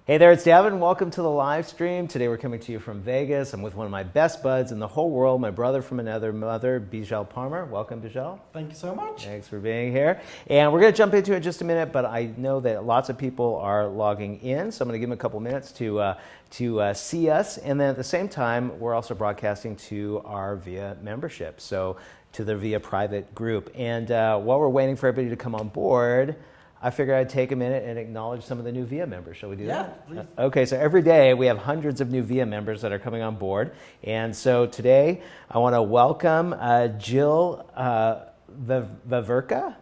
Hey there, it's Daven. Welcome to the live stream. Today we're coming to you from Vegas. I'm with one of my best buds in the whole world, my brother from another mother, Beejel Parmer. Welcome, Beejel. Thank you so much. Thanks for being here. And we're going to jump into it in just a minute, but I know that lots of people are logging in, so I'm going to give them a couple minutes to see us. And then at the same time, we're also broadcasting to our VIA membership, so to the VIA private group. And while we're waiting for everybody to come on board, I figured I'd take a minute and acknowledge some of the new VIA members. Shall we do that? Yeah, please. Okay, so every day we have hundreds of new VIA members that are coming on board. And so today I want to welcome Jill Vaverka,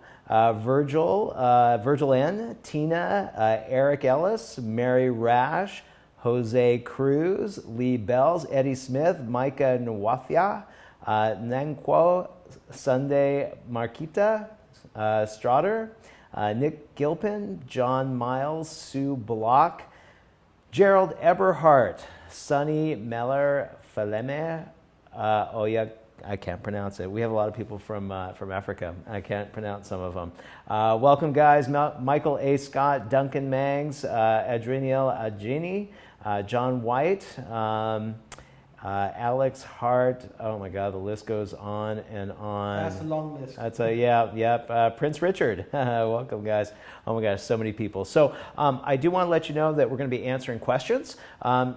Virgil N., Tina, Eric Ellis, Mary Rash, Jose Cruz, Lee Bells, Eddie Smith, Micah Nwafia, Nangquo, Sunday Marquita, Strader, Nick Gilpin, John Miles, Sue Block, Gerald Eberhardt, Sonny Meller, Faleme, I can't pronounce it. We have a lot of people from Africa. I can't pronounce some of them. Welcome, guys. Michael A. Scott, Duncan Mangs, Adreniel Agini, John White, Alex Hart. Oh my God, the list goes on and on. That's a long list. Prince Richard. Welcome, guys. Oh my gosh, so many people. So I do want to let you know that we're going to be answering questions.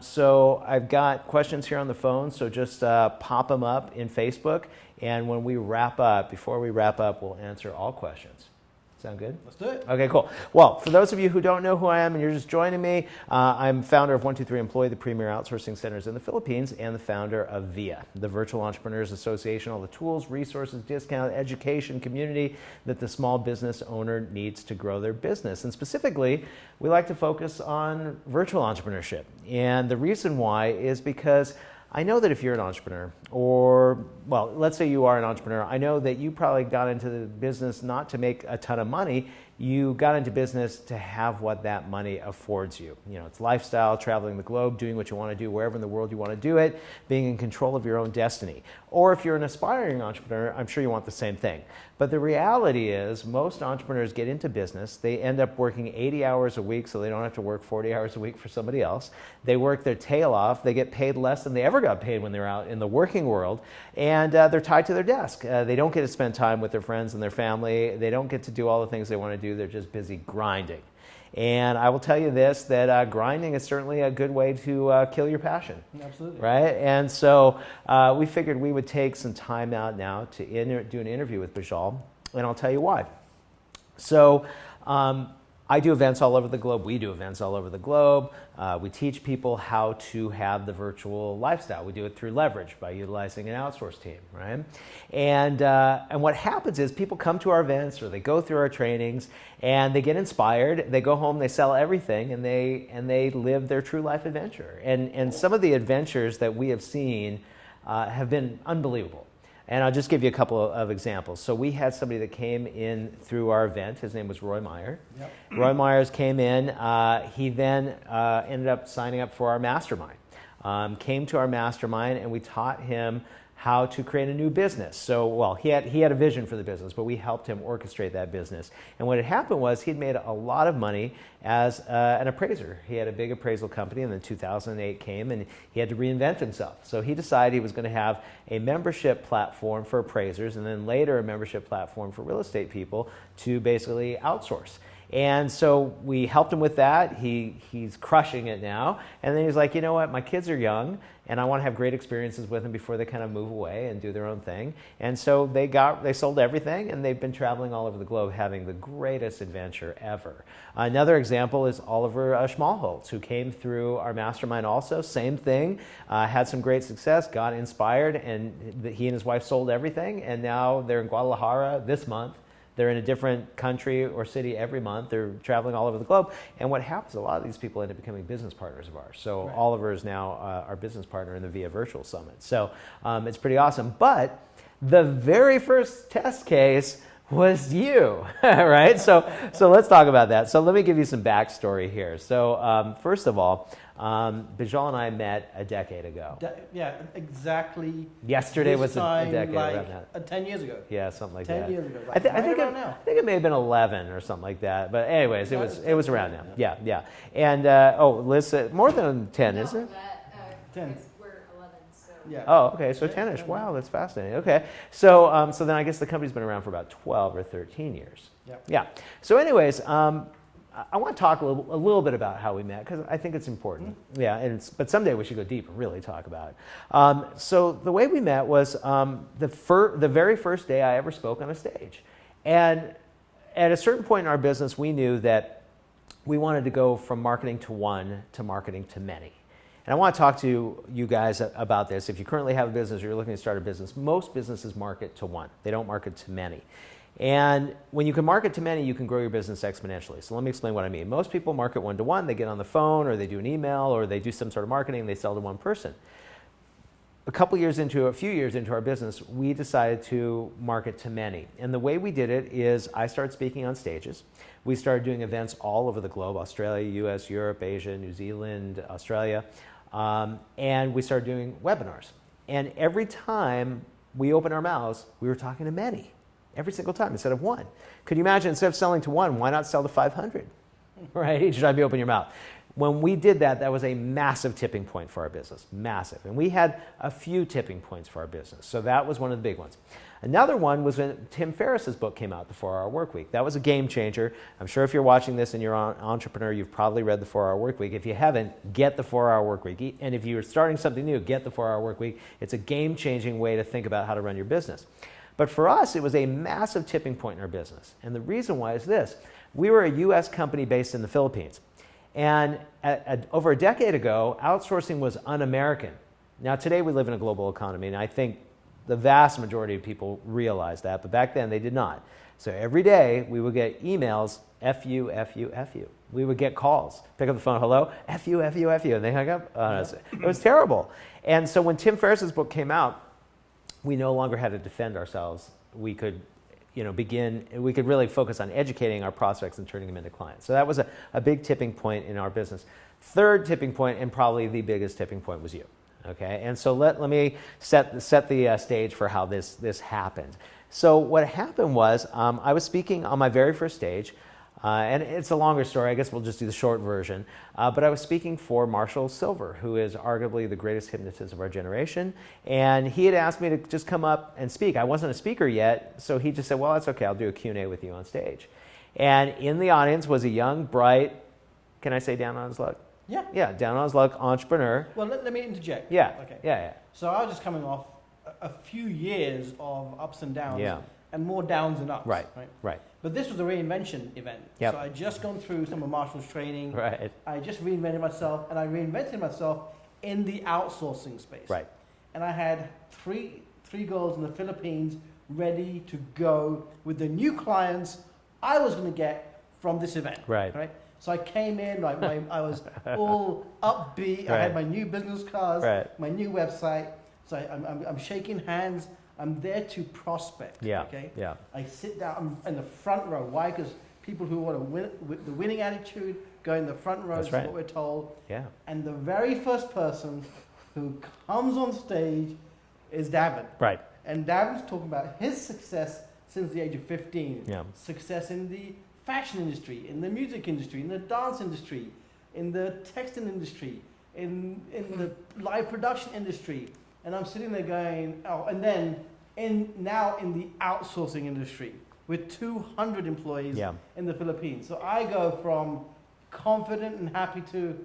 So I've got questions here on the phone, so just pop them up in Facebook. And when we wrap up, before we wrap up, we'll answer all questions. Sound good? Let's do it. Okay, cool. Well, for those of you who don't know who I am and you're just joining me, I'm founder of 123 Employee, the premier outsourcing centers in the Philippines, and the founder of VIA, the Virtual Entrepreneurs Association, all the tools, resources, discount, education, community that the small business owner needs to grow their business. And specifically, we like to focus on virtual entrepreneurship. And the reason why is because I know that if you're an entrepreneur, or, well, let's say you are an entrepreneur, I know that you probably got into the business not to make a ton of money. You got into business to have what that money affords you. You know, it's lifestyle, traveling the globe, doing what you want to do wherever in the world you want to do it, being in control of your own destiny. Or if you're an aspiring entrepreneur, I'm sure you want the same thing. But the reality is most entrepreneurs get into business. They end up working 80 hours a week so they don't have to work 40 hours a week for somebody else. They work their tail off. They get paid less than they ever got paid when they were out in the working world. And they're tied to their desk. They don't get to spend time with their friends and their family. They don't get to do all the things they want to do. They're just busy grinding. And I will tell you this, that grinding is certainly a good way to kill your passion. Absolutely. Right? And so we figured we would take some time out now to do an interview with Beejel, and I'll tell you why. So I do events all over the globe. We do events all over the globe. We teach people how to have the virtual lifestyle. We do it through leverage by utilizing an outsourced team, right? And what happens is people come to our events or they go through our trainings and they get inspired. They go home, they sell everything, and they live their true life adventure. And some of the adventures that we have seen have been unbelievable. And I'll just give you a couple of examples. So we had somebody that came in through our event. His name was Roy Meyer. Yep. Roy Myers came in. He then ended up signing up for our mastermind. Came to our mastermind, and we taught him how to create a new business. So, well, he had a vision for the business, but we helped him orchestrate that business. And what had happened was he'd made a lot of money as an appraiser. He had a big appraisal company, and then 2008 came, and he had to reinvent himself. So he decided he was going to have a membership platform for appraisers, and then later a membership platform for real estate people to basically outsource. And so we helped him with that. He's crushing it now. And then he's like, you know what, my kids are young, and I want to have great experiences with them before they kind of move away and do their own thing. And so they sold everything, and they've been traveling all over the globe having the greatest adventure ever. Another example is Oliver Schmalholtz, who came through our mastermind also. Same thing, had some great success, got inspired, and he and his wife sold everything, and now they're in Guadalajara this month. They're in a different country or city every month. They're traveling all over the globe. And what happens, a lot of these people end up becoming business partners of ours. So right. Oliver is now our business partner in the VIA Virtual Summit. So it's pretty awesome. But the very first test case was you, right? So let's talk about that. So let me give you some backstory here. So first of all, Beejel and I met a decade ago. Yeah, exactly. Yesterday was a decade like around that. 10 years ago. Yeah, something like that. 10 years ago. I Like think it may have been 11 or something like that. But anyways, it was around now. Yeah. And Liz, more than 10, isn't it? 10. We're 11, so. Yeah. Oh, okay, so 10-ish. Wow, that's fascinating. Okay, so so then I guess the company's been around for about 12 or 13 years. Yep. Yeah. So anyways, I want to talk a little bit about how we met because I think it's important. Mm-hmm. Yeah, but someday we should go deep and really talk about it. So the way we met was the very first day I ever spoke on a stage. And at a certain point in our business, we knew that we wanted to go from marketing to one to marketing to many. And I want to talk to you guys about this. If you currently have a business or you're looking to start a business, most businesses market to one. They don't market to many. And when you can market to many, you can grow your business exponentially. So let me explain what I mean. Most people market one-to-one. They get on the phone or they do an email or they do some sort of marketing and they sell to one person. A few years into our business, we decided to market to many. And the way we did it is I started speaking on stages. We started doing events all over the globe, Australia, US, Europe, Asia, New Zealand, Australia. And we started doing webinars. And every time we opened our mouths, we were talking to many. Every single time instead of one. Could you imagine, instead of selling to one, why not sell to 500? Right? Each time you open your mouth. When we did that, that was a massive tipping point for our business. Massive. And we had a few tipping points for our business. So that was one of the big ones. Another one was when Tim Ferriss's book came out, The 4-Hour Workweek. That was a game changer. I'm sure if you're watching this and you're an entrepreneur, you've probably read The 4-Hour Workweek. If you haven't, get The 4-Hour Workweek. And if you're starting something new, get The 4-Hour Workweek. It's a game-changing way to think about how to run your business. But for us, it was a massive tipping point in our business. And the reason why is this. We were a U.S. company based in the Philippines. And over a decade ago, outsourcing was un-American. Now, today we live in a global economy, and I think the vast majority of people realize that, but back then they did not. So every day we would get emails, F you, F you, F you. We would get calls, pick up the phone, hello, F you, F you, F you, and they hung up on us. It was terrible. And so when Tim Ferriss's book came out, we no longer had to defend ourselves. We could we could really focus on educating our prospects and turning them into clients. So that was a big tipping point in our business. Third tipping point, and probably the biggest tipping point, was you. Okay, and so let me set the stage for how this happened. So what happened was I was speaking on my very first stage, and it's a longer story. I guess we'll just do the short version. But I was speaking for Marshall Silver, who is arguably the greatest hypnotist of our generation. And he had asked me to just come up and speak. I wasn't a speaker yet, so he just said, well, that's okay. I'll do a Q&A with you on stage. And in the audience was a young, bright, can I say down on his luck? Yeah. Yeah, down on his luck entrepreneur. Well, let me interject. Yeah. Okay. Yeah. So I was just coming off a few years of ups and downs. Yeah. And more downs than ups. Right. But this was a reinvention event. Yep. So I just gone through some of Marshall's training. Right. I just reinvented myself, and I reinvented myself in the outsourcing space. Right. And I had three girls in the Philippines ready to go with the new clients I was going to get from this event. Right. So I came in, I was all upbeat. Right. I had my new business cards, Right. my new website. So I'm shaking hands. I'm there to prospect. Yeah. Okay. Yeah. I sit down in the front row. Why? Because people who want to win with the winning attitude go in the front row. That's is right. what we're told. Yeah. And the very first person who comes on stage is Daven. Right. And Daven's talking about his success since the age of 15. Yeah. Success in the fashion industry, in the music industry, in the dance industry, in the textile industry, in the live production industry. And I'm sitting there going, oh, and then now in the outsourcing industry with 200 employees in the Philippines. So I go from confident and happy to,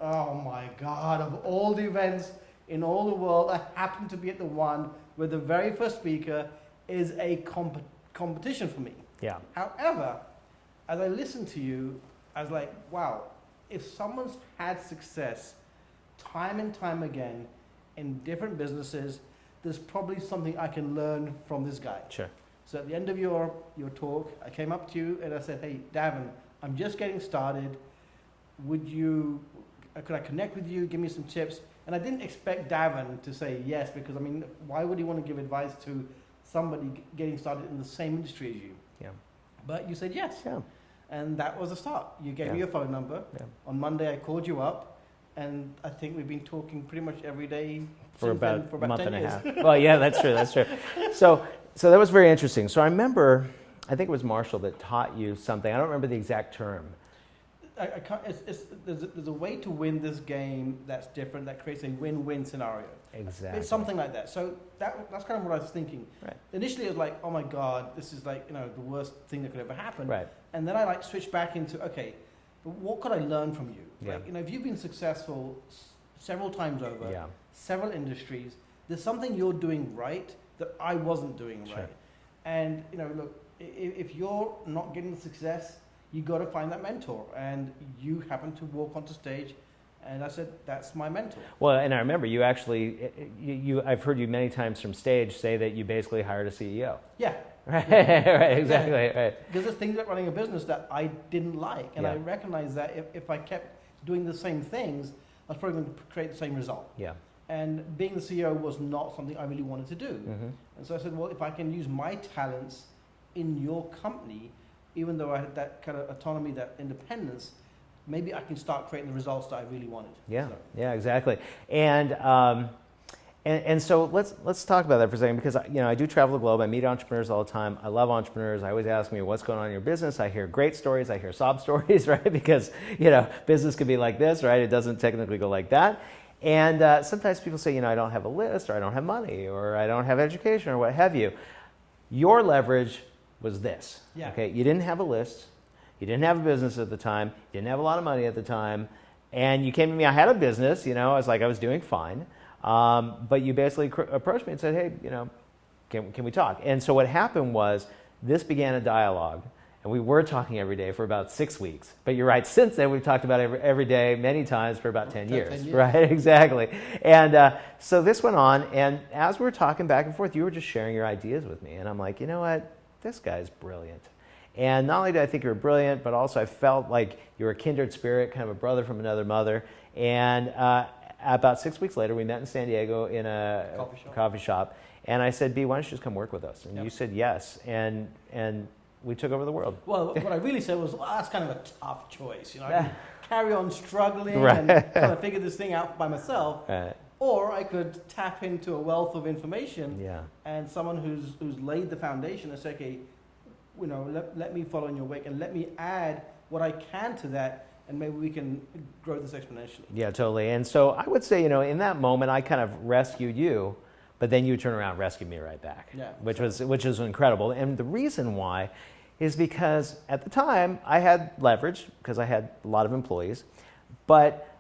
oh my God, of all the events in all the world, I happen to be at the one where the very first speaker is a competition for me. Yeah. However, as I listened to you, I was like, wow, if someone's had success time and time again in different businesses, there's probably something I can learn from this guy. Sure. So at the end of your talk, I came up to you and I said, hey, Daven, I'm just getting started. Could I connect with you, give me some tips? And I didn't expect Daven to say yes, because I mean, why would he want to give advice to somebody getting started in the same industry as you. Yeah. But you said yes. Yeah. And that was the start. You gave me your phone number. Yeah. On Monday, I called you up, and I think we've been talking pretty much every day For since then, about for a month 10 and a years. half. Well, yeah, that's true. That's true. So that was very interesting. So I remember, I think it was Marshall that taught you something. I don't remember the exact term. I can't, there's a way to win this game that's different, that creates a win-win scenario. Exactly. It's something like that. So that's kind of what I was thinking. Right. Initially, it was like, oh my God, this is like, the worst thing that could ever happen. Right. And then I switched back into, okay, but what could I learn from you? Yeah. Like, if you've been successful several times over, Yeah. several industries, there's something you're doing right that I wasn't doing Sure. right. And, look, if you're not getting the success, you got to find that mentor. And you happen to walk onto stage, and I said, that's my mentor. Well, and I remember you actually, I've heard you many times from stage say that you basically hired a CEO. Yeah. Right, Yeah. right, exactly, right. Because there's things about running a business that I didn't like. And Yeah. I recognized that if I kept doing the same things, I was probably going to create the same result. Yeah. And being the CEO was not something I really wanted to do. Mm-hmm. And so I said, well, if I can use my talents in your company, even though I had that kind of autonomy, that independence, maybe I can start creating the results that I really wanted. Yeah, So. yeah, exactly. And so let's talk about that for a second, because I do travel the globe. I meet entrepreneurs all the time. I love entrepreneurs. I always ask me what's going on in your business. I hear great stories. I hear sob stories, right? Because business could be like this, right? It doesn't technically go like that. And sometimes people say, I don't have a list, or I don't have money, or I don't have education, or what have you. Your leverage was this. Yeah. Okay, you didn't have a list. You didn't have a business at the time. You didn't have a lot of money at the time. And you came to me, I had a business, I was doing fine. But you basically approached me and said, hey, can we talk? And so what happened was this began a dialogue. And we were talking every day for about 6 weeks. But you're right, since then we've talked about it every day, many times for about 10 years. 10 years. Right, exactly. And so this went on. And as we were talking back and forth, you were just sharing your ideas with me. And I'm like, you know what? This guy's brilliant. And not only did I think you were brilliant, but also I felt like you were a kindred spirit, kind of a brother from another mother. And about 6 weeks later, we met in San Diego in a coffee shop. And I said, B, why don't you just come work with us? And you said yes. And we took over the world. Well, what I really said was, that's kind of a tough choice. I can carry on struggling Right. and kind of figure this thing out by myself. Right. Or I could tap into a wealth of information Yeah. and someone who's laid the foundation and say, okay, let me follow in your wake and let me add what I can to that, and maybe we can grow this exponentially. Yeah, totally. And so I would say, in that moment, I kind of rescued you, but then you turn around and rescued me right back, which was incredible. And the reason why is because at the time I had leverage because I had a lot of employees, but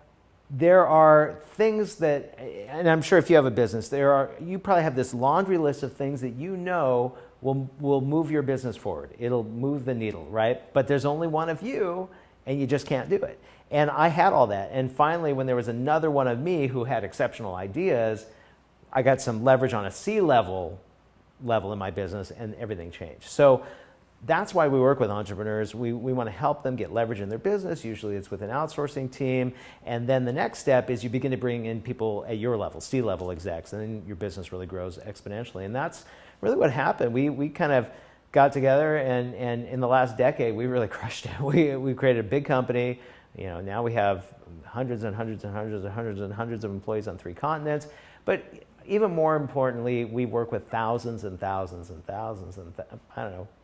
there are things that, and I'm sure if you have a business, you probably have this laundry list of things that will move your business forward. It'll move the needle, right? But there's only one of you, and you just can't do it. And I had all that. And finally, when there was another one of me who had exceptional ideas, I got some leverage on a C-level in my business, and everything changed. So that's why we work with entrepreneurs. We want to help them get leverage in their business. Usually it's with an outsourcing team. And then the next step is you begin to bring in people at your level, C-level execs, and then your business really grows exponentially. And that's really what happened. We kind of got together, and in the last decade, we really crushed it. We created a big company. Now we have hundreds and hundreds and hundreds and hundreds and hundreds of employees on 3 continents. But even more importantly, we work with thousands and thousands and thousands and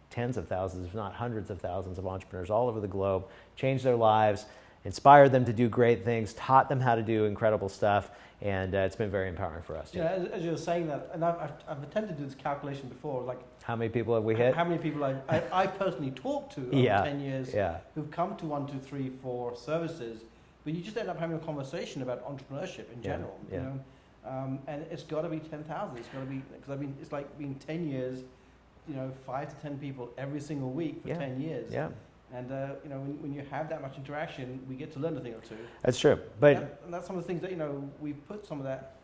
tens of thousands, if not hundreds of thousands of entrepreneurs all over the globe, changed their lives, inspired them to do great things, taught them how to do incredible stuff, and it's been very empowering for us. As you were saying that, and I've attempted to do this calculation before, like how many people have we hit? How many people I've personally talked to over 10 years who've come to 1, 2, 3, 4 services, but you just end up having a conversation about entrepreneurship in general. And it's got to be 10,000. It's got to be, because it's like been 10 years. 5 to 10 people every single week for 10 years. Yeah. And when you have that much interaction, we get to learn a thing or two. That's true. But and that's some of the things that we've put some of that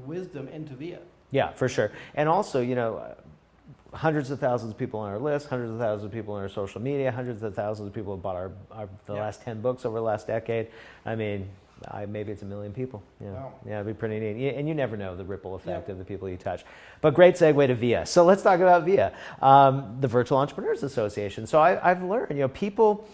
wisdom into VIA. Yeah, for sure. And also, hundreds of thousands of people on our list, hundreds of thousands of people on our social media, hundreds of thousands of people have bought the last 10 books over the last decade. I mean, Maybe it's 1 million people. Yeah, Wow. yeah, it'd be pretty neat. And you never know the ripple effect of the people you touch. But great segue to VIA. So let's talk about VIA, the Virtual Entrepreneurs Association. So I've learned, people,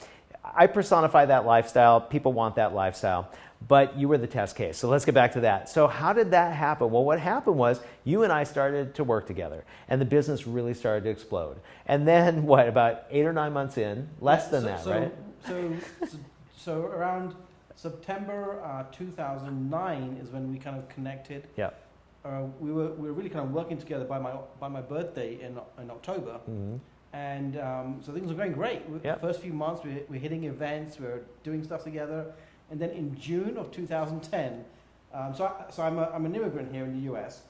I personify that lifestyle. People want that lifestyle. But you were the test case. So let's get back to that. So how did that happen? Well, what happened was you and I started to work together, and the business really started to explode. And then, about 8 or 9 months in, less than that, right? So around September 2009 is when we kind of connected. Yeah. We were really kind of working together by my birthday in October. Mm-hmm. And so things were going great. The first few months we were hitting events, we were doing stuff together. And then in June of 2010, so I'm an immigrant here in the US.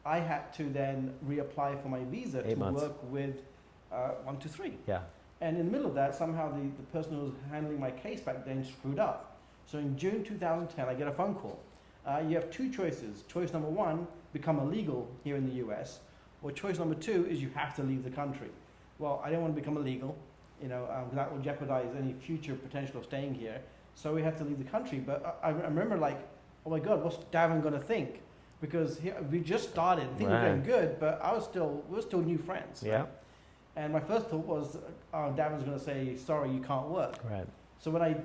I had to then reapply for my visa to work with 123. Yeah. And in the middle of that, somehow the person who was handling my case back then screwed up. So in June 2010, I get a phone call. You have two choices. Choice number one, become illegal here in the US. Or choice number two is you have to leave the country. Well, I didn't want to become illegal, because that would jeopardize any future potential of staying here. So we had to leave the country. But I remember oh my God, what's Daven going to think? Because we just started, things were going good, but we were still new friends. Yeah. Right? And my first thought was, Daven's going to say, sorry, you can't work. Right. So when I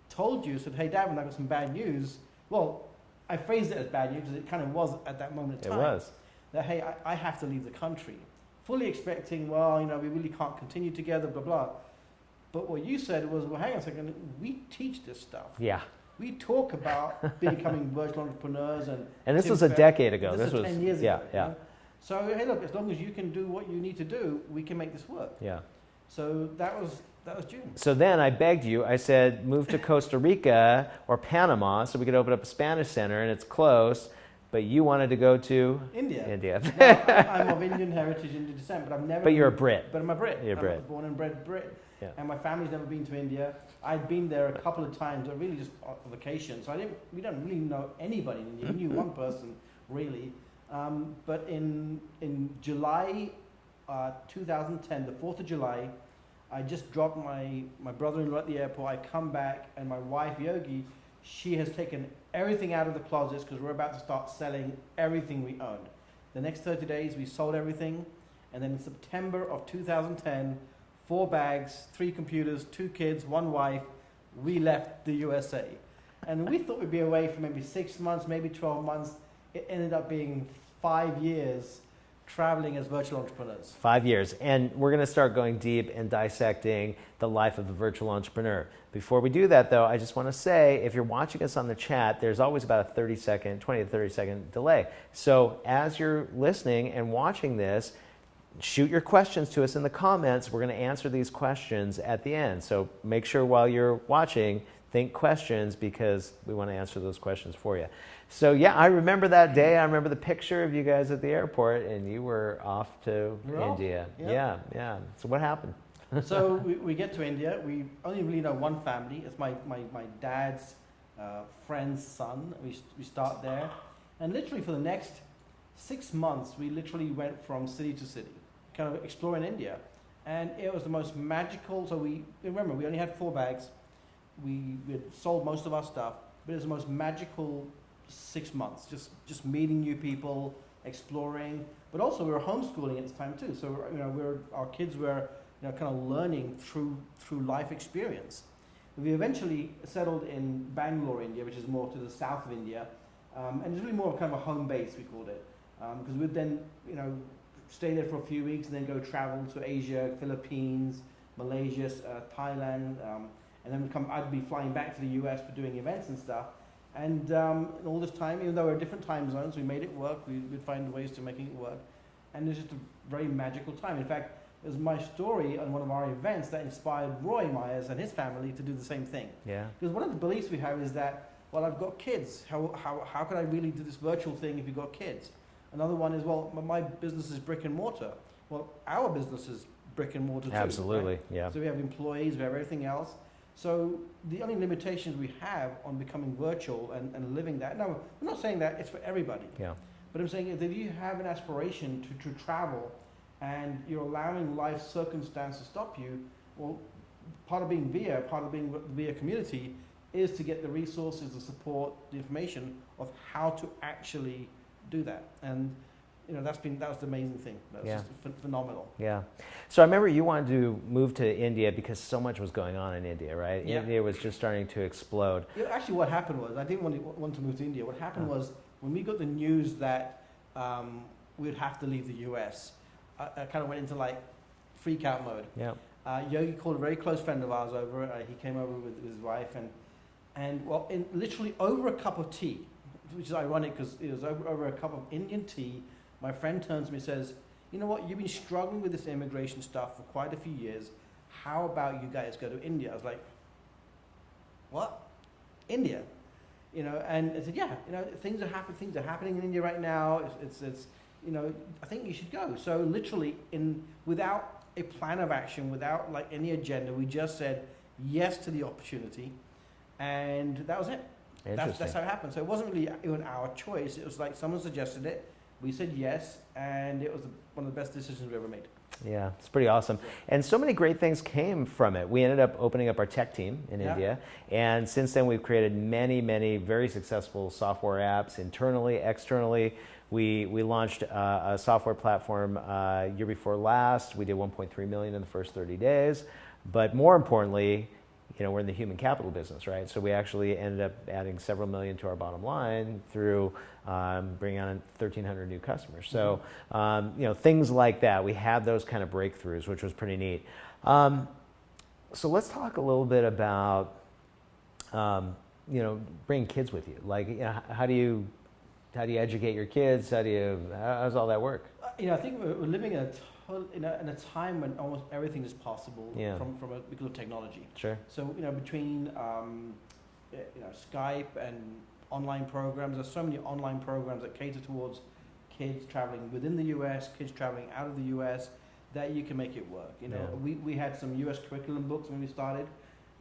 told you, said, hey, Daven, I've got some bad news. Well, I phrased it as bad news because it kind of was at that moment in time. It was. That, hey, I have to leave the country. Fully expecting, we really can't continue together, blah, blah. But what you said was, well, hang on a second, we teach this stuff. Yeah. We talk about becoming virtual entrepreneurs. And this was a decade ago. This was 10 years ago. Yeah. So, hey, look, as long as you can do what you need to do, we can make this work. Yeah. So that was June. So then I begged you, I said, move to Costa Rica or Panama so we could open up a Spanish center, and it's close. But you wanted to go to India. Now, I'm of Indian heritage, Indian descent, but I've never. But you're a Brit. But I'm a Brit. You're a Brit. I'm born and bred Brit. Yeah. And my family's never been to India. I'd been there a couple of times, but really just for vacation. So we don't really know anybody in India. We knew one person, really. But in July 2010, the 4th of July, I just dropped my brother-in-law at the airport. I come back, and my wife, Yogi, she has taken everything out of the closets because we're about to start selling everything we owned. The next 30 days, we sold everything. And then in September of 2010, 4 bags, 3 computers, 2 kids, 1 wife, we left the USA. And we thought we'd be away for maybe 6 months, maybe 12 months. It ended up being 5 years traveling as virtual entrepreneurs. 5 years. And we're going to start going deep and dissecting the life of a virtual entrepreneur. Before we do that, though, I just want to say, if you're watching us on the chat, there's always about a 20 to 30 second delay. So as you're listening and watching this, shoot your questions to us in the comments. We're going to answer these questions at the end. So make sure while you're watching, think questions, because we want to answer those questions for you. So yeah, I remember that day. I remember the picture of you guys at the airport, and you were off to India. Yep. Yeah. So what happened? So we get to India. We only really know one family. It's my dad's friend's son. We start there. And literally for the next 6 months, we literally went from city to city, kind of exploring India. And it was the most magical. So remember, we only had 4 bags. We had sold most of our stuff, but it was the most magical 6 months. Just meeting new people, exploring, but also we were homeschooling at this time too. So our kids were kind of learning through life experience. We eventually settled in Bangalore, India, which is more to the south of India, and it's really more of kind of a home base, we called it, because we'd then stay there for a few weeks and then go travel to Asia, Philippines, Malaysia, Thailand, and then I'd be flying back to the US for doing events and stuff. And all this time, even though we're different time zones, we made it work. We'd find ways to making it work. And it was just a very magical time. In fact, it was my story on one of our events that inspired Roy Myers and his family to do the same thing. Yeah. Because one of the beliefs we have is that, well, I've got kids. How can I really do this virtual thing if you've got kids? Another one is, well, my business is brick and mortar. Well, our business is brick and mortar too. Absolutely, right? yeah. So we have employees, we have everything else. So the only limitations we have on becoming virtual and living that, now I'm not saying that it's for everybody, but I'm saying if you have an aspiration to travel and you're allowing life circumstance to stop you, well, part of being VIA, part of being the VIA community is to get the resources, the support, the information of how to actually do that. And that was the amazing thing. That was just phenomenal. Yeah. So I remember you wanted to move to India because so much was going on in India, right? Yeah. India was just starting to explode. Actually, what happened was, I didn't want to move to India. What happened was, when we got the news that we'd have to leave the US, I kind of went into like freak out mode. Yeah. Yogi called a very close friend of ours over. He came over with his wife, and well, literally over a cup of tea, which is ironic because it was over a cup of Indian tea. My friend turns to me and says, "You know what? You've been struggling with this immigration stuff for quite a few years. How about you guys go to India?" I was like, "What? India?" And I said, "Yeah. Things are happening in India right now. It's I think you should go." So literally, without a plan of action, without like any agenda, we just said yes to the opportunity, and that was it. That's how it happened. So it wasn't really even our choice. It was like someone suggested it. We said yes, and it was one of the best decisions we ever made. Yeah, it's pretty awesome. And so many great things came from it. We ended up opening up our tech team in India, and since then we've created many, many very successful software apps internally, externally. We launched a software platform year before last. We did 1.3 million in the first 30 days. But more importantly, we're in the human capital business, right? So we actually ended up adding several million to our bottom line through bringing on 1,300 new customers. So, things like that. We had those kind of breakthroughs, which was pretty neat. So let's talk a little bit about, bringing kids with you. Like, how do you educate your kids? How does all that work? I think we're living in a time when almost everything is possible because of technology. Sure. So between Skype and online programs, there's so many online programs that cater towards kids traveling within the US, kids traveling out of the US, that you can make it work. We had some US curriculum books when we started,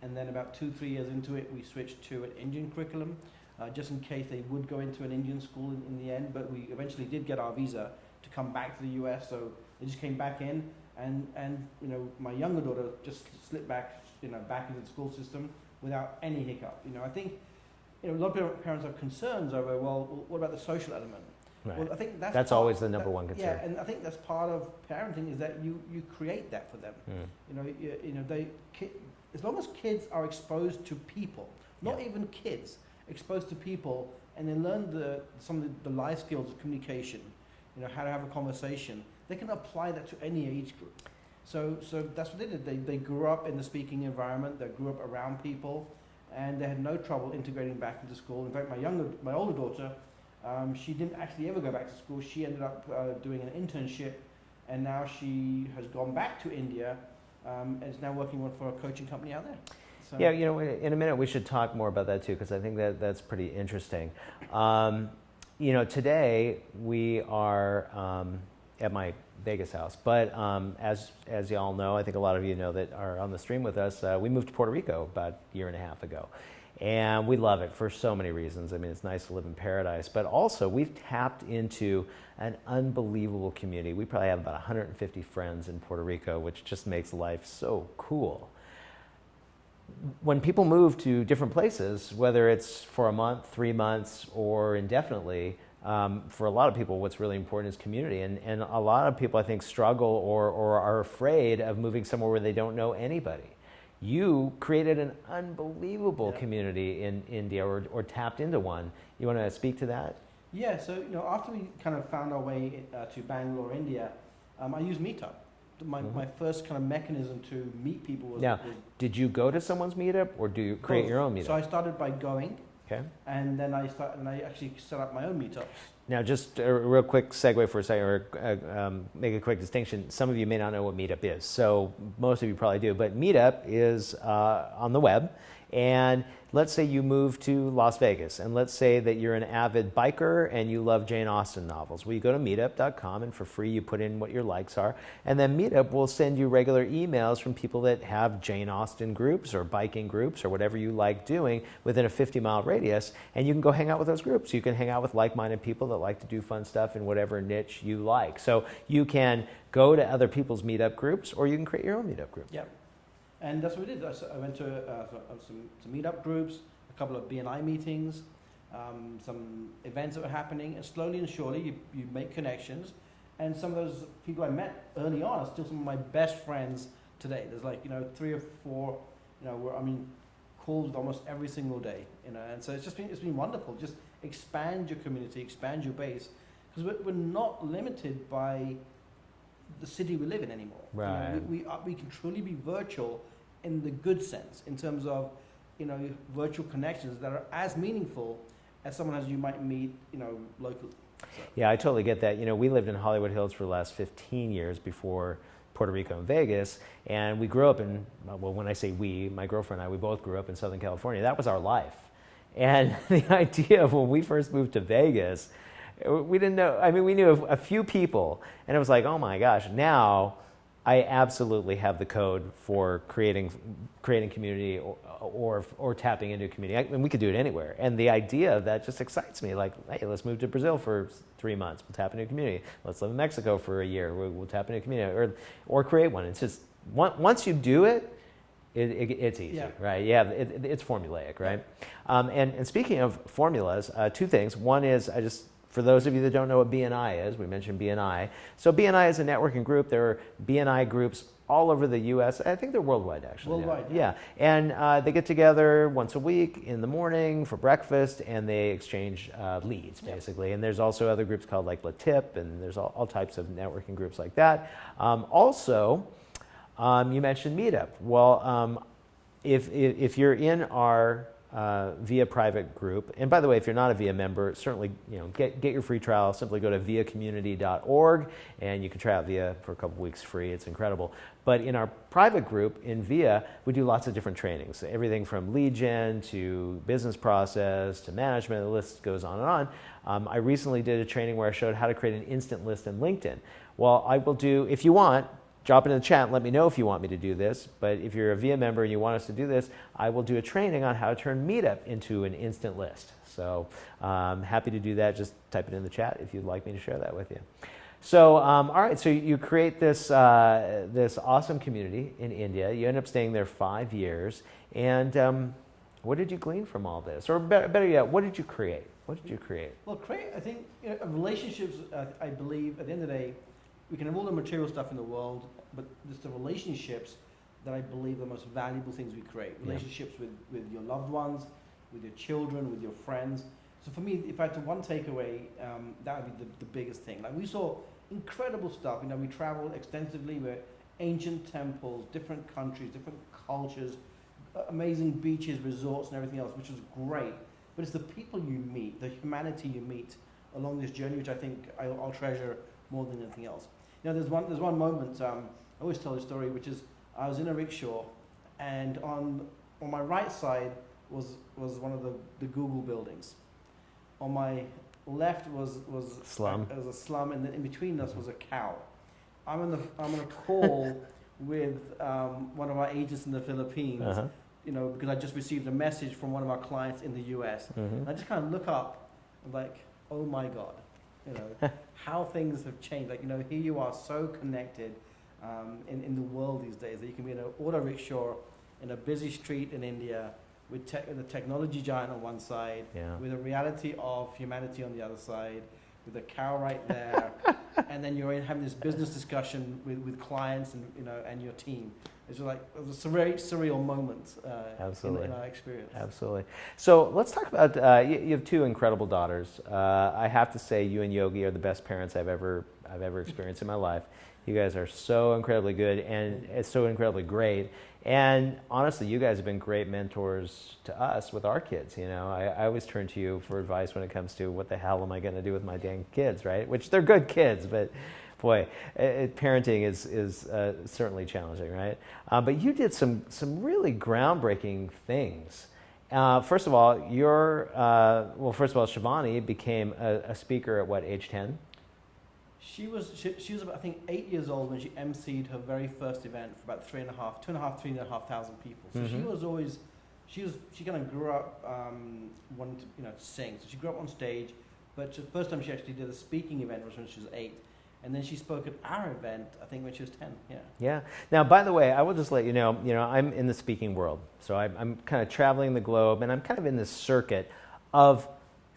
and then about 2-3 years into it, we switched to an Indian curriculum, just in case they would go into an Indian school in the end. But we eventually did get our visa to come back to the US, so they just came back in, and my younger daughter just slipped back back into the school system without any hiccup. I think a lot of parents have concerns over, well, what about the social element? Right. Well, I think that's always the number one concern. Yeah, and I think that's part of parenting, is that you create that for them. As long as kids are exposed to people, not even kids, exposed to people, and they learn some of the life skills of communication, how to have a conversation, they can apply that to any age group. So that's what they did. They grew up in the speaking environment. They grew up around people, and they had no trouble integrating back into school. In fact, my older daughter, she didn't actually ever go back to school. She ended up doing an internship, and now she has gone back to India, and is now working for a coaching company out there. So. Yeah, in a minute we should talk more about that too, because I think that's pretty interesting. Today we are at my Vegas house, but as you all know, I think a lot of you know that are on the stream with us, we moved to Puerto Rico about a year and a half ago. And we love it for so many reasons. I mean, it's nice to live in paradise, but also we've tapped into an unbelievable community. We probably have about 150 friends in Puerto Rico, which just makes life so cool. When people move to different places, whether it's for a month, 3 months, or indefinitely, for a lot of people, what's really important is community. And a lot of people, I think, struggle or are afraid of moving somewhere where they don't know anybody. You created an unbelievable community in India, or tapped into one. You want to speak to that? Yeah, so after we kind of found our way to Bangalore, India, I used Meetup. My first kind of mechanism to meet people was... Now, did you go to someone's meetup, or do you create your own meetup? So I started by going, okay, and then I actually set up my own meetups. Now, just a real quick segue for a second, or make a quick distinction. Some of you may not know what Meetup is, so most of you probably do. But Meetup is on the web, and let's say you move to Las Vegas, and let's say that you're an avid biker and you love Jane Austen novels. Well, you go to meetup.com, and for free you put in what your likes are, and then Meetup will send you regular emails from people that have Jane Austen groups or biking groups or whatever you like doing within a 50-mile radius, and you can go hang out with those groups. You can hang out with like-minded people that like to do fun stuff in whatever niche you like. So you can go to other people's Meetup groups, or you can create your own Meetup group. Yeah. And that's what we did. I went to some meetup groups, a couple of BNI meetings, some events that were happening, and slowly and surely you make connections. And some of those people I met early on are still some of my best friends today. There's like, 3 or 4, where I'm in calls with almost every single day, and so it's been wonderful. Just expand your community, expand your base, because we're not limited by the city we live in anymore. Right. We can truly be virtual in the good sense, in terms of, virtual connections that are as meaningful as someone as you might meet, locally. So. Yeah, I totally get that. We lived in Hollywood Hills for the last 15 years before Puerto Rico and Vegas, and we grew up in, well, when I say we, my girlfriend and I, we both grew up in Southern California. That was our life. And the idea of when we first moved to Vegas, we didn't know, we knew a few people, and it was like, oh my gosh, now I absolutely have the code for creating community or tapping into a community. And we could do it anywhere. And the idea of that just excites me. Like, hey, let's move to Brazil for 3 months. We'll tap into a community. Let's live in Mexico for a year. We'll tap into a community or create one. It's just, once you do it, it's easy, right? Yeah, it's formulaic, right? And speaking of formulas, 2 things. One is, for those of you that don't know what BNI is, we mentioned BNI. So BNI is a networking group. There are BNI groups all over the U.S. I think they're worldwide, actually. Worldwide, yeah. And they get together once a week in the morning for breakfast, and they exchange leads, basically. And there's also other groups called like LaTip, and there's all types of networking groups like that. Also, you mentioned Meetup. Well, if you're in our VIA private group, and by the way, if you're not a VIA member, certainly get your free trial. Simply go to viacommunity.org, and you can try out VIA for a couple weeks free. It's incredible. But in our private group in VIA, we do lots of different trainings, everything from lead gen to business process to management. The list goes on and on. I recently did a training where I showed how to create an instant list in LinkedIn. Well, I will do, if you want, drop it in the chat and let me know if you want me to do this. But if you're a VIA member and you want us to do this, I will do a training on how to turn Meetup into an instant list. So happy to do that. Just type it in the chat if you'd like me to share that with you. So, all right, so you create this awesome community in India. You end up staying there 5 years. And what did you glean from all this? Or better yet, what did you create? What did you create? Well, I think relationships, I believe, at the end of the day, we can have all the material stuff in the world, but it's the relationships that I believe are the most valuable things we create. Relationships with your loved ones, with your children, with your friends. So for me, if I had to one takeaway, that would be the biggest thing. Like, we saw incredible stuff. We traveled extensively with ancient temples, different countries, different cultures, amazing beaches, resorts, and everything else, which was great. But it's the people you meet, the humanity you meet along this journey, which I think I'll treasure more than anything else. There's one moment, I always tell this story, which is I was in a rickshaw, and on my right side was one of the Google buildings. On my left was slum. There was a slum, and then in between us was a cow. I'm on a call with one of our agents in the Philippines, because I just received a message from one of our clients in the US. And I just kind of look up, and like, oh my God. How things have changed. Like, here you are so connected in the world these days that you can be in an auto rickshaw in a busy street in India with the technology giant on one side, with the reality of humanity on the other side, with a cow right there, and then you're having this business discussion with clients and your team. It's just like, it was a very surreal moment in our experience. Absolutely. So let's talk about, you have 2 incredible daughters. I have to say, you and Yogi are the best parents I've ever experienced in my life. You guys are so incredibly good, and it's so incredibly great. And honestly, you guys have been great mentors to us with our kids. I always turn to you for advice when it comes to what the hell am I going to do with my dang kids, right? Which they're good kids, but boy, parenting is certainly challenging, right? But you did some really groundbreaking things. First of all, Shivani became a speaker at what, age 10? She was about, I think, 8 years old when she emceed her very first event for about 3,500 people. So she kind of grew up wanting to sing. So she grew up on stage, but the first time she actually did a speaking event was when she was 8. And then she spoke at our event, I think when she was 10, yeah. Yeah. Now, by the way, I will just let you know, I'm in the speaking world. So I'm kind of traveling the globe, and I'm kind of in this circuit of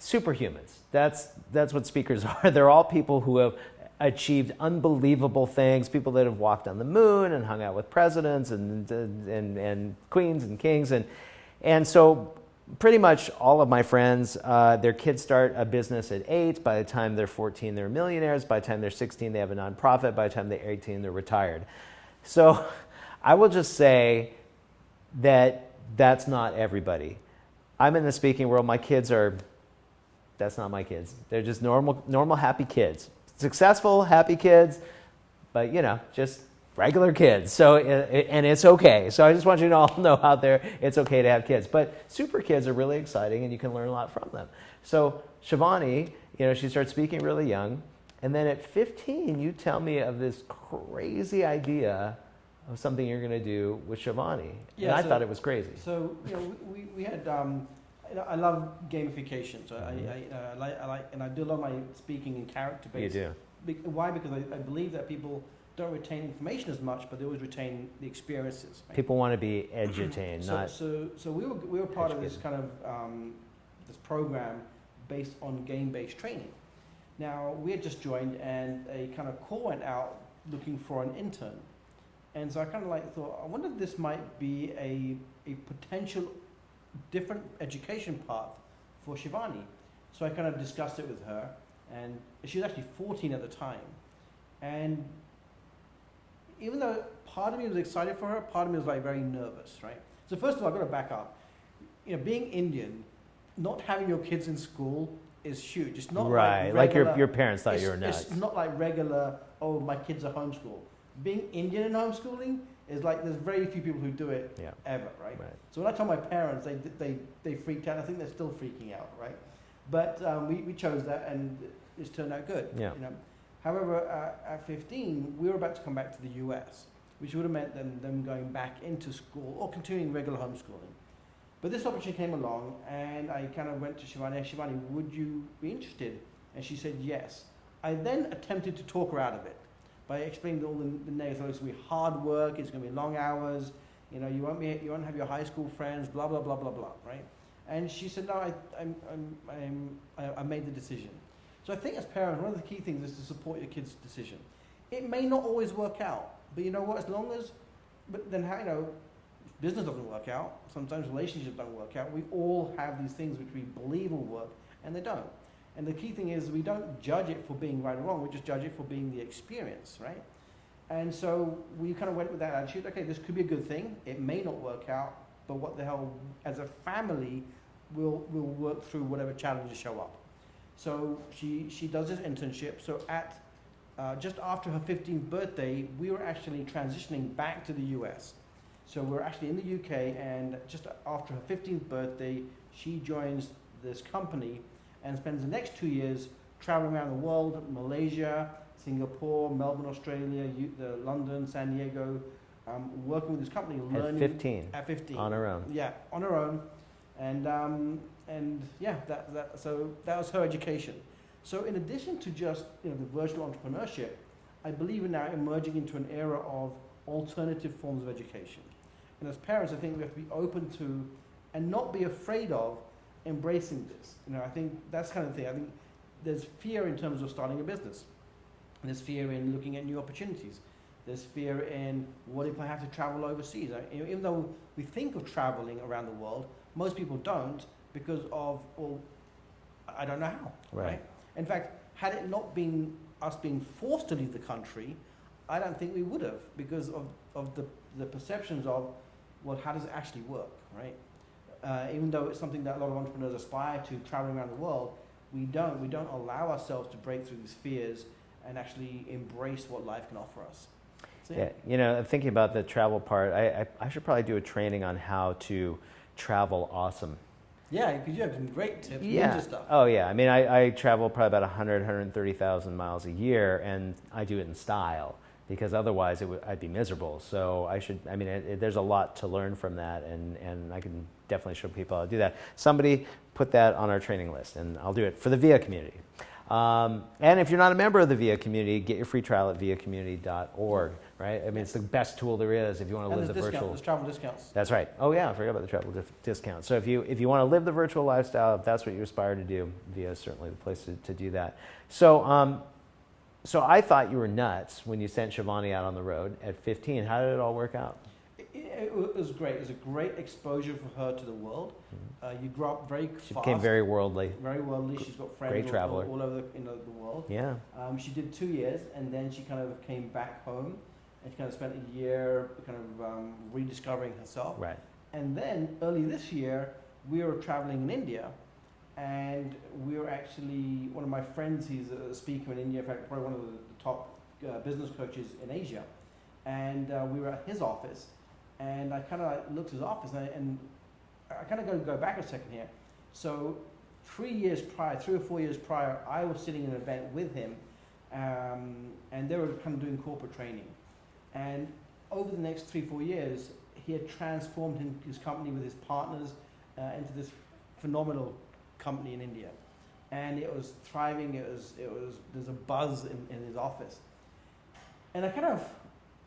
superhumans. That's what speakers are. They're all people who have achieved unbelievable things, people that have walked on the moon and hung out with presidents and queens and kings. And so pretty much all of my friends, their kids start a business at 8. By the time they're 14, they're millionaires. By the time they're 16, they have a nonprofit. By the time they're 18, they're retired. So I will just say that that's not everybody. I'm in the speaking world. My kids that's not my kids. They're just normal, happy kids. Successful, happy kids, but just regular kids. So, and it's okay. So I just want you to all know out there, it's okay to have kids. But super kids are really exciting, and you can learn a lot from them. So Shivani, she starts speaking really young. And then at 15, you tell me of this crazy idea of something you're going to do with Shivani. Yeah, and I thought it was crazy. So, we had, I love gamification. So I like, and I do a lot of my speaking in character based. You do. Why? Because I believe that people don't retain information as much, but they always retain the experiences. Right? People want to be edutained, not. So we were part of this kind of this program based on game-based training. Now we had just joined, and a kind of call went out looking for an intern, and so I kind of thought, I wonder if this might be a potential different education path for Shivani. So I kind of discussed it with her, and she was actually 14 at the time, and even though part of me was excited for her, part of me was very nervous, right? So first of all, I've got to back up. Being Indian, not having your kids in school is huge. It's not right. like regular, like your parents thought you were nuts. It's not like regular, oh, my kids are homeschooled. Being Indian in homeschooling is there's very few people who do it ever, right? So when I told my parents, they freaked out. I think they're still freaking out, right? But we chose that, and it's turned out good. Yeah. However, at 15, we were about to come back to the US, which would have meant them going back into school or continuing regular homeschooling. But this opportunity came along, and I kind of went to Shivani, Shivani, would you be interested? And she said yes. I then attempted to talk her out of it by explaining all the negatives. It's going to be hard work, it's going to be long hours, you won't have your high school friends, blah, blah, blah, blah, blah, right? And she said, no, I made the decision. So I think as parents, one of the key things is to support your kid's decision. It may not always work out, but you know what? Business doesn't work out. Sometimes relationships don't work out. We all have these things which we believe will work, and they don't. And the key thing is we don't judge it for being right or wrong. We just judge it for being the experience, right? And so we kind of went with that attitude. Okay, this could be a good thing. It may not work out, but what the hell? As a family, we'll work through whatever challenges show up. So she does this internship. So at just after her 15th birthday, we were actually transitioning back to the US. So we're actually in the UK, and just after her 15th birthday, she joins this company and spends the next 2 years traveling around the world, Malaysia, Singapore, Melbourne, Australia, London, San Diego, working with this company, learning. At 15. On her own. Yeah, on her own. And yeah, so that was her education. So in addition to just the virtual entrepreneurship, I believe we're now emerging into an era of alternative forms of education. And as parents, I think we have to be open to and not be afraid of embracing this. I think that's kind of the thing. I think there's fear in terms of starting a business. There's fear in looking at new opportunities. There's fear in what if I have to travel overseas? Even though we think of traveling around the world, most people don't because of, well, I don't know how. Right? In fact, had it not been us being forced to leave the country, I don't think we would have because of the perceptions of, well, how does it actually work, right? Even though it's something that a lot of entrepreneurs aspire to, traveling around the world, we don't allow ourselves to break through these fears and actually embrace what life can offer us. So, yeah, thinking about the travel part, I should probably do a training on how to travel awesome. Yeah, because you have some great tips, ninja stuff. Oh yeah, I mean, I travel probably about 130,000 miles a year, and I do it in style. Because otherwise I'd be miserable. So there's a lot to learn from that, and I can definitely show people how to do that. Somebody put that on our training list, and I'll do it for the VIA community. And if you're not a member of the VIA community, get your free trial at viacommunity.org, right? I mean, it's the best tool there is if you want to live the virtual. There's travel discounts. That's right. Oh yeah, I forgot about the travel discount. So if you want to live the virtual lifestyle, if that's what you aspire to do, VIA is certainly the place to do that. So so I thought you were nuts when you sent Shivani out on the road at 15. How did it all work out? It was great. It was a great exposure for her to the world. You grew up very fast. She became very worldly. Very worldly. She's got friends Great traveler. all over the world. Yeah. She did 2 years, and then she kind of came back home, and she kind of spent a year kind of rediscovering herself. Right. And then early this year, we were traveling in India, and we were actually, one of my friends, he's a speaker in India, in fact, probably one of the top business coaches in Asia, and we were at his office. And I kind of looked at his office, and I kind of got to go back a second here. So 3 or 4 years prior, I was sitting in an event with him, and they were kind of doing corporate training. And over the next 3-4 years, he had transformed his company with his partners into this phenomenal company in India. And it was thriving, there's a buzz in his office. And I kind of,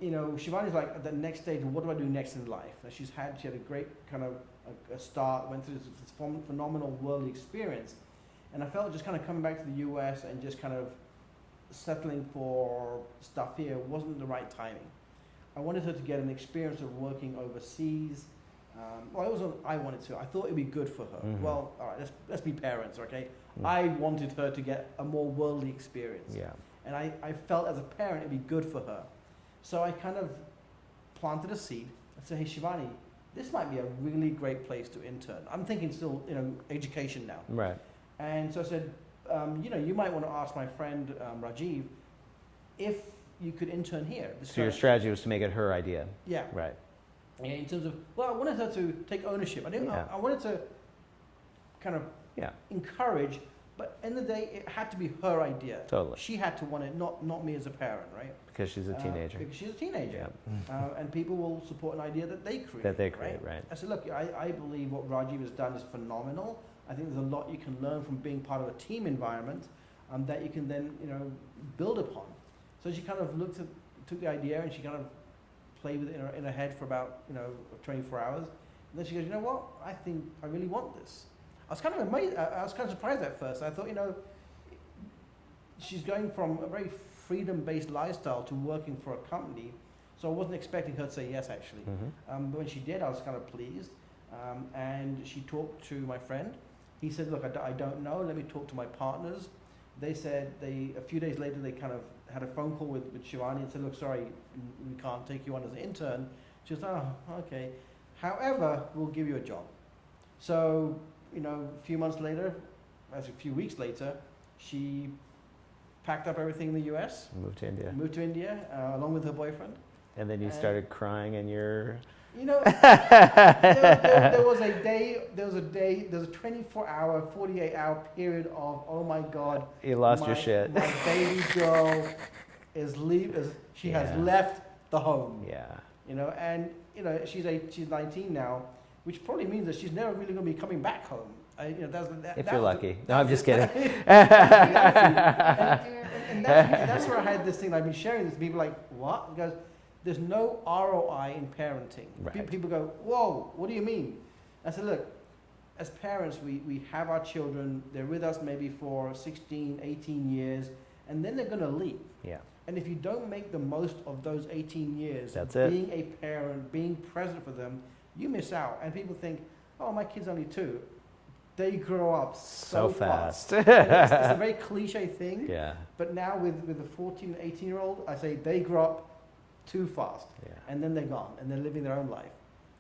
Shivani's like at the next stage, what do I do next in life? And she had a great kind of a start, went through this phenomenal worldly experience. And I felt just kind of coming back to the US and just kind of settling for stuff here wasn't the right timing. I wanted her to get an experience of working overseas. Well, it wasn't I wanted to. I thought it'd be good for her. Mm-hmm. Well, all right, let's be parents, okay? Mm-hmm. I wanted her to get a more worldly experience. Yeah. And I felt as a parent it'd be good for her. So I kind of planted a seed and said, hey, Shivani, this might be a really great place to intern. I'm thinking still, education now. Right. And so I said, you might want to ask my friend Rajiv if you could intern here. So your strategy was to make it her idea. Yeah. Right. And in terms of, I wanted her to take ownership. I wanted to kind of encourage, but in the day, it had to be her idea. Totally. She had to want it, not me as a parent, right? Because she's a teenager. Because she's a teenager. Yeah. And people will support an idea that they create. Right? I said, look, I believe what Rajiv has done is phenomenal. I think there's a lot you can learn from being part of a team environment that you can then, build upon. So she kind of took the idea and she kind of played with it in her head for about, 24 hours. And then she goes, you know what? I think I really want this. I was kind of amazed. I was kind of surprised at first. I thought, she's going from a very freedom-based lifestyle to working for a company. So I wasn't expecting her to say yes, actually. Mm-hmm. But when she did, I was kind of pleased. And she talked to my friend. He said, look, I don't know. Let me talk to my partners. They said a few days later, they kind of had a phone call with Shivani and said, look, sorry, we can't take you on as an intern. She was, oh, okay. However, we'll give you a job. So, a few weeks later, she packed up everything in the US. Moved to India, along with her boyfriend. And then you started crying and you're... there was a 24-hour, 48-hour period of, oh my God. You lost your shit. My baby girl has left the home. Yeah. And she's 19 now, which probably means that she's never really going to be coming back home. If you're lucky. No, I'm just kidding. and that's where I had this thing. I've been sharing this to people like, what? Because there's no ROI in parenting. Right. People go, whoa, what do you mean? I said, look, as parents, we have our children. They're with us maybe for 16, 18 years, and then they're going to leave. Yeah. And if you don't make the most of those 18 years, being a parent, being present for them, you miss out. And people think, oh, my kid's only 2. They grow up so fast. It's a very cliche thing. Yeah. But now with the 14, 18-year-old, I say they grow up too fast. Yeah. And then they're gone, and they're living their own life.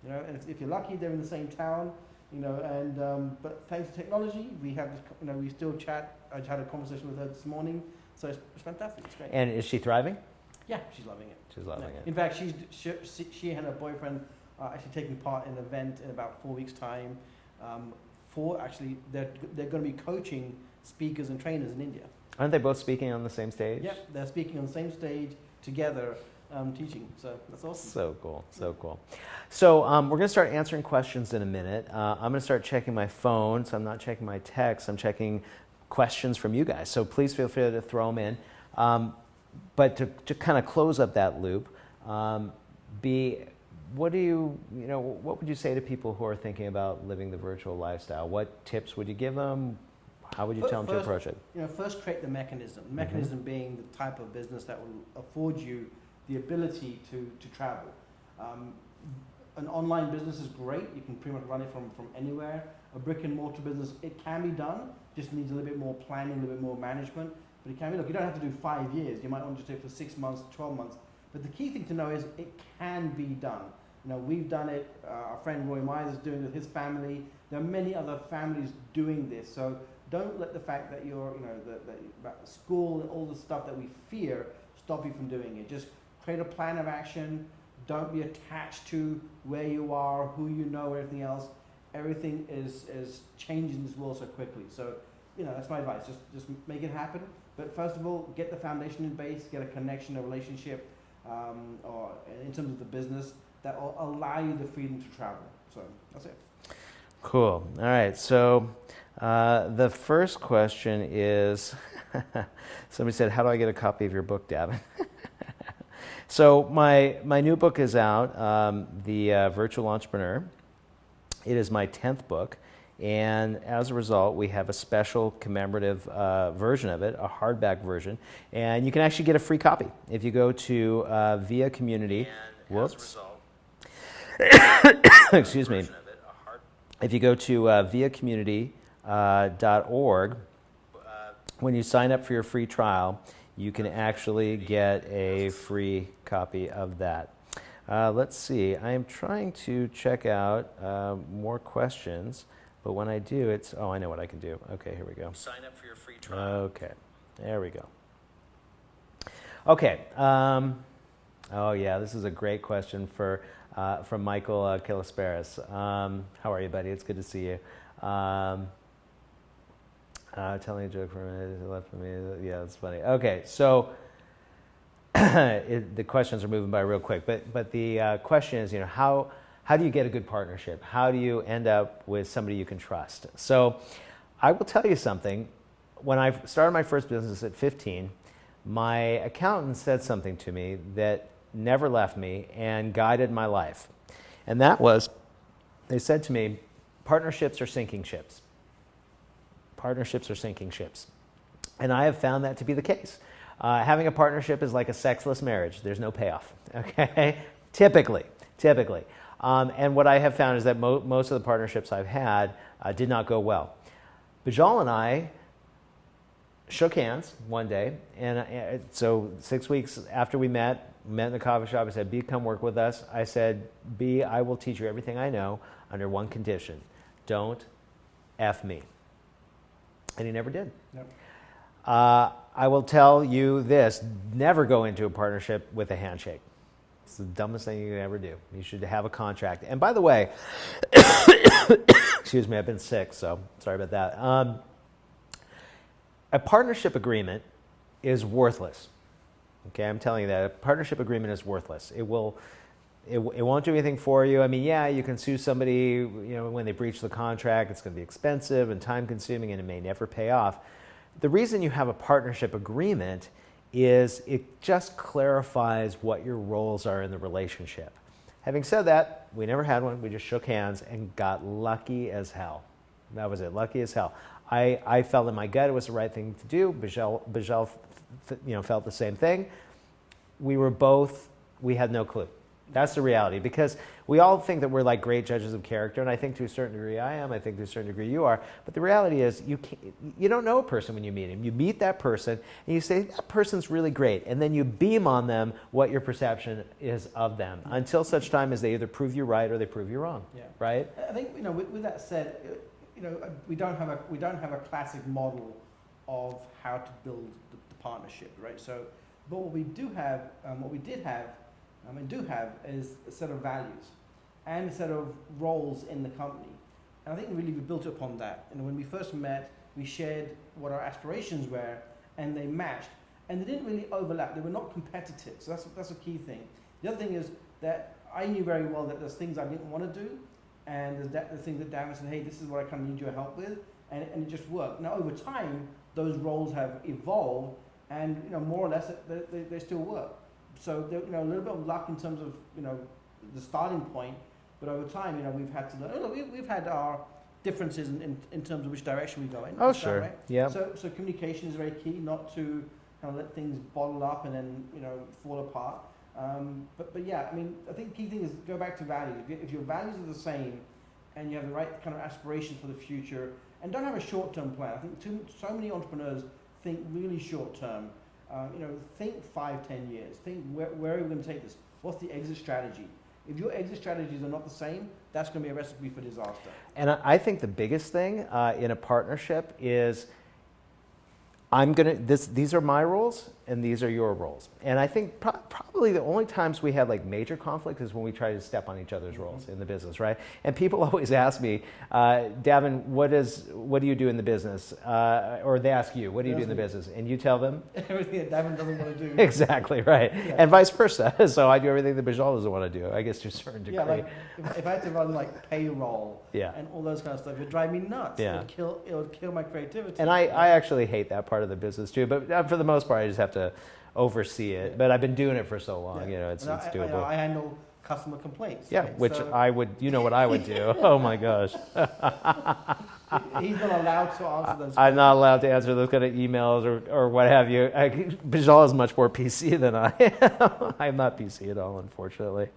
And if you're lucky, they're in the same town. But thanks to technology, we have this, we still chat. I had a conversation with her this morning. So it's fantastic. It's great. And is she thriving? Yeah, she's loving it. She's loving it. In fact, she and her boyfriend are actually taking part in an event in about 4 weeks' time. They're going to be coaching speakers and trainers in India. Aren't they both speaking on the same stage? Yeah, they're speaking on the same stage together, teaching. So that's awesome. So cool. So cool. So we're going to start answering questions in a minute. I'm going to start checking my phone, so I'm not checking my text. I'm checking questions from you guys. So please feel free to throw them in. But to kind of close up that loop, what would you say to people who are thinking about living the virtual lifestyle? What tips would you give them? How would you tell them to approach it? First create the mechanism. The mechanism being the type of business that will afford you the ability to travel. An online business is great. You can pretty much run it from anywhere. A brick and mortar business, it can be done. Just needs a little bit more planning, a little bit more management. But it can be. Look, you don't have to do 5 years. You might want to do it for 6 months, 12 months. But the key thing to know is it can be done. We've done it. Our friend Roy Myers is doing it with his family. There are many other families doing this. So don't let the fact that you're, that school and all the stuff that we fear stop you from doing it. Just create a plan of action. Don't be attached to where you are, who you know, everything else. Everything is changing in this world so quickly. So, that's my advice. Just make it happen. But first of all, get the foundation in place, get a connection, a relationship, or in terms of the business that will allow you the freedom to travel. So that's it. Cool. All right. So the first question is, somebody said, how do I get a copy of your book, Daven? So my new book is out, The Virtual Entrepreneur. It is my 10th book. And as a result, we have a special commemorative version of it, a hardback version. And you can actually get a free copy if you go to Via Community. Whoops. Excuse me. If you go to viacommunity.org, when you sign up for your free trial, you can actually get a free copy of that. Let's see. I am trying to check out more questions, but when I do, I know what I can do. Okay, here we go. Sign up for your free trial. Okay, there we go. Okay. Oh yeah, this is a great question from Michael Kilisperis. How are you, buddy? It's good to see you. Telling a joke for a minute, left for me. Yeah, that's funny. Okay, so the questions are moving by real quick, but the question is, how do you get a good partnership? How do you end up with somebody you can trust? So I will tell you something. When I started my first business at 15, my accountant said something to me that never left me and guided my life. And that was, they said to me, partnerships are sinking ships. Partnerships are sinking ships. And I have found that to be the case. Having a partnership is like a sexless marriage. There's no payoff, okay? Typically. And what I have found is that most of the partnerships I've had did not go well. Beejel and I shook hands one day, and so 6 weeks after we met in the coffee shop, I said, B, come work with us. I said, B, I will teach you everything I know under one condition. Don't F me. And he never did. Yep. I will tell you this, never go into a partnership with a handshake. It's the dumbest thing you can ever do. You should have a contract. And by the way, excuse me, I've been sick, so sorry about that. A partnership agreement is worthless. Okay, I'm telling you that. A partnership agreement is worthless. It won't do anything for you. I mean, yeah, you can sue somebody, when they breach the contract. It's going to be expensive and time-consuming, and it may never pay off. The reason you have a partnership agreement is it just clarifies what your roles are in the relationship. Having said that, we never had one. We just shook hands and got lucky as hell. That was it, lucky as hell. I felt in my gut it was the right thing to do. Beejel felt the same thing. We had no clue. That's the reality, because we all think that we're like great judges of character, and I think to a certain degree I am, I think to a certain degree you are, but the reality is you don't know a person when you meet him. You meet that person and you say, that person's really great, and then you beam on them what your perception is of them, until such time as they either prove you right or they prove you wrong. Yeah. Right? I think, with that said, we don't have a classic model of how to build the partnership, right? So, but what we do have, what we did have, and do have, is a set of values and a set of roles in the company. And I think really we built upon that. When we first met, we shared what our aspirations were, and they matched. And they didn't really overlap. They were not competitive. So that's a key thing. The other thing is that I knew very well that there's things I didn't want to do, and there's the things that Daven said, hey, this is what I kind of need your help with. and it just worked. Now over time, those roles have evolved, and more or less they still work. So a little bit of luck in terms of the starting point, but over time we've had to learn. We've had our differences in terms of which direction we go in. Oh sure, right? yeah. So communication is very key, not to kind of let things bottle up and then fall apart. But yeah, I mean, I think the key thing is go back to values. If your values are the same, and you have the right kind of aspirations for the future, and don't have a short-term plan. I think so many entrepreneurs think really short-term. Think 5-10 years. Think where are we going to take this? What's the exit strategy? If your exit strategies are not the same, that's going to be a recipe for disaster. And I think the biggest thing in a partnership is these are my roles and these are your roles. And I think probably the only times we have like major conflict is when we try to step on each other's roles in the business, right? And people always ask me, Daven, what do you do in the business? Or they ask you, what do you do in the business? And you tell them? Everything that Daven doesn't want to do. Exactly, right. Yeah. And vice versa. So I do everything that Beejel doesn't want to do, I guess to a certain degree. Yeah, like if I had to run like payroll and all those kind of stuff, it would drive me nuts. Yeah. It would kill my creativity. And I actually hate that part of the business too, but for the most part I just have to oversee it. But I've been doing it for so long, it's doable. I handle customer complaints. Yeah, right? Which I would, what I would do. Oh my gosh. He's not allowed to answer those. I'm not allowed to answer those kind of emails or what have you. Beejel is much more PC than I am. I'm not PC at all, unfortunately.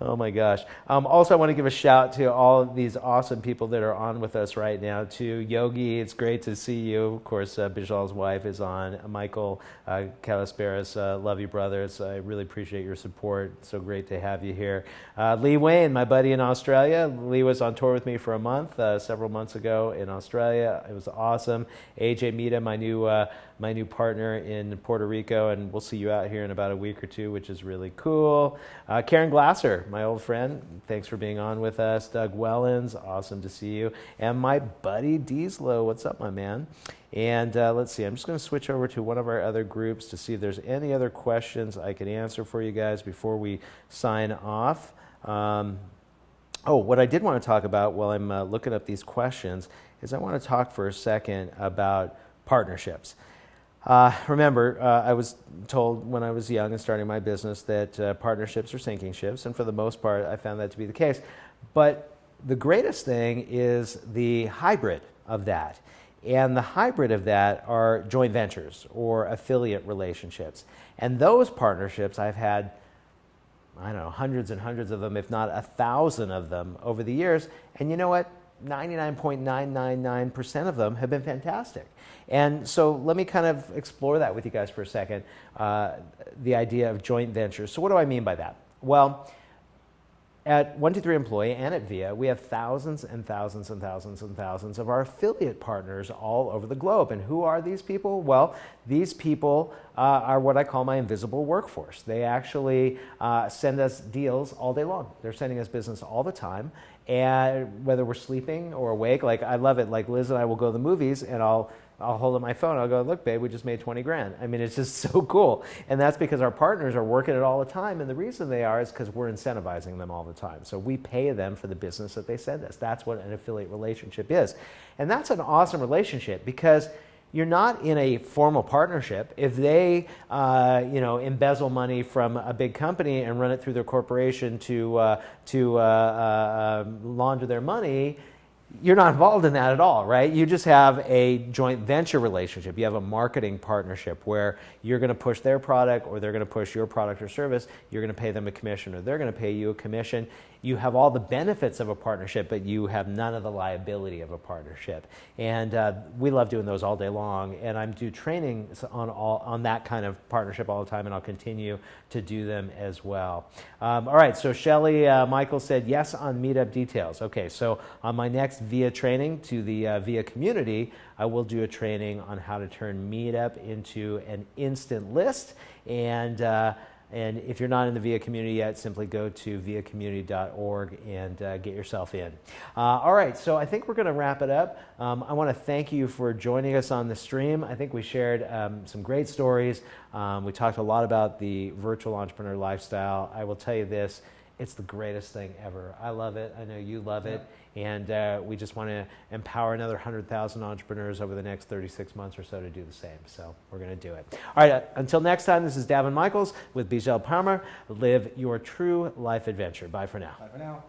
Oh my gosh. Also, I want to give a shout to all of these awesome people that are on with us right now. To Yogi, it's great to see you. Of course, Beejel's wife is on. Michael Calasperas, love you, brothers. I really appreciate your support. So great to have you here. Lee Wayne, my buddy in Australia. Lee was on tour with me for a month, several months ago in Australia. It was awesome. AJ Mita, my new partner in Puerto Rico, and we'll see you out here in about a week or two, which is really cool. Karen Glasser, my old friend, thanks for being on with us. Doug Wellens, awesome to see you. And my buddy Dieslow, what's up, my man? And let's see, I'm just going to switch over to one of our other groups to see if there's any other questions I can answer for you guys before we sign off. What I did want to talk about while I'm looking up these questions is I want to talk for a second about partnerships. Remember, I was told when I was young and starting my business that partnerships are sinking ships, and for the most part, I found that to be the case. But the greatest thing is the hybrid of that. And the hybrid of that are joint ventures or affiliate relationships. And those partnerships, I've had, I don't know, hundreds and hundreds of them, if not 1,000 of them over the years. And you know what? 99.999% of them have been fantastic. And so let me kind of explore that with you guys for a second, the idea of joint ventures. So what do I mean by that? Well, at 123 Employee and at VIA, we have thousands and thousands and thousands and thousands of our affiliate partners all over the globe. And who are these people? Well, these people are what I call my invisible workforce. They actually send us deals all day long. They're sending us business all the time. And whether we're sleeping or awake, like I love it. Like Liz and I will go to the movies and I'll hold up my phone. I'll go, look, babe, we just made 20 grand. I mean, it's just so cool. And that's because our partners are working it all the time. And the reason they are is because we're incentivizing them all the time. So we pay them for the business that they send us. That's what an affiliate relationship is. And that's an awesome relationship because you're not in a formal partnership. If they, embezzle money from a big company and run it through their corporation to launder their money, you're not involved in that at all, right? You just have a joint venture relationship. You have a marketing partnership where you're going to push their product or they're going to push your product or service. You're going to pay them a commission or they're going to pay you a commission. You have all the benefits of a partnership, but you have none of the liability of a partnership. And we love doing those all day long. And I do training on that kind of partnership all the time, and I'll continue to do them as well. All right, so Shelly Michael said yes on meetup details. Okay, so on my next VIA training to the VIA community, I will do a training on how to turn Meetup into an instant list. And if you're not in the VIA community yet, simply go to viacommunity.org and get yourself in. All right, so I think we're going to wrap it up. I want to thank you for joining us on the stream. I think we shared some great stories. We talked a lot about the virtual entrepreneur lifestyle. I will tell you this. It's the greatest thing ever. I love it. I know you love it. And we just want to empower another 100,000 entrepreneurs over the next 36 months or so to do the same. So we're going to do it. All right, until next time, this is Daven Michaels with Beejel Parmer. Live your true life adventure. Bye for now. Bye for now.